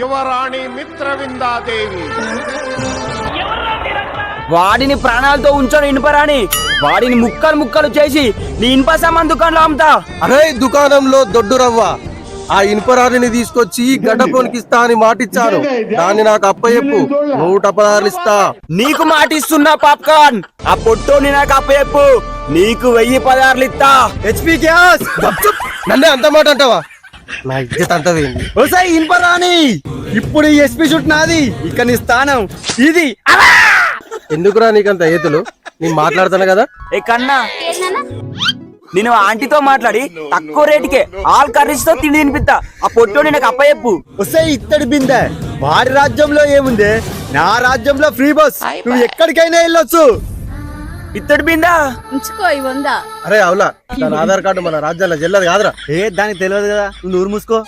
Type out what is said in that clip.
యువరాణి మిత్రవిందాదేవి వాడిని ప్రాణాలతో ఉంచను ఇనుపరాని, వాడిని ముక్కలు ముక్కలు చేసి నీ ఇనుప సామాన్ దుకాణంలో అమ్ముతా. అరే దుకాణంలో దొడ్డు రవ్వ ఆ ఇనుపరాడిని తీసుకొచ్చి గడ్డపోనికి ఇస్తా అని మాటిచ్చాను. దాన్ని నాకు అప్పచెప్పు, 116 ఇస్తా. నీకు మాటిస్తున్నా పాప్కార్న్, ఆ పొట్టోని నాకు అప్పచెప్పు, నీకు 1000 పదార్లు ఇస్తా. HP gas. నన్నే అంత మాట అంటావా? నా ఇజ్జత్ అంత పోయింది. ఓసారి ఇనుపరాని, ఇప్పుడు ఈ ఎస్పీ షూట్ నాది, ఇక నీ స్థానం ఇది. ఎందుకురా నీకంత ఏతులు? నేను మాట్లాడతాను కదా. ఏ కన్నా, నేను ఆంటీతో మాట్లాడి తక్కువ రేటుకే ఆల్ కర్రీస్ తో తిండి తినిపిస్తా. ఆ పొట్టోని నాకు అప్పచెప్పు. వస్తే ఇత్తడి బిందె. వాడి రాజ్యంలో ఏముంది, నా రాజ్యంలో ఫ్రీ బస్, నువ్వు ఎక్కడికైనా వెళ్ళొచ్చు. ఇత్తడి బిందా ఉంచుకో ఈ 100. అరే అవులా, దాని ఆధార్ కార్డు మన రాజ్యాల్లో చెల్లదు కాదురా. దానికి తెలియదు కదా, నువ్వు నూరు మూసుకో.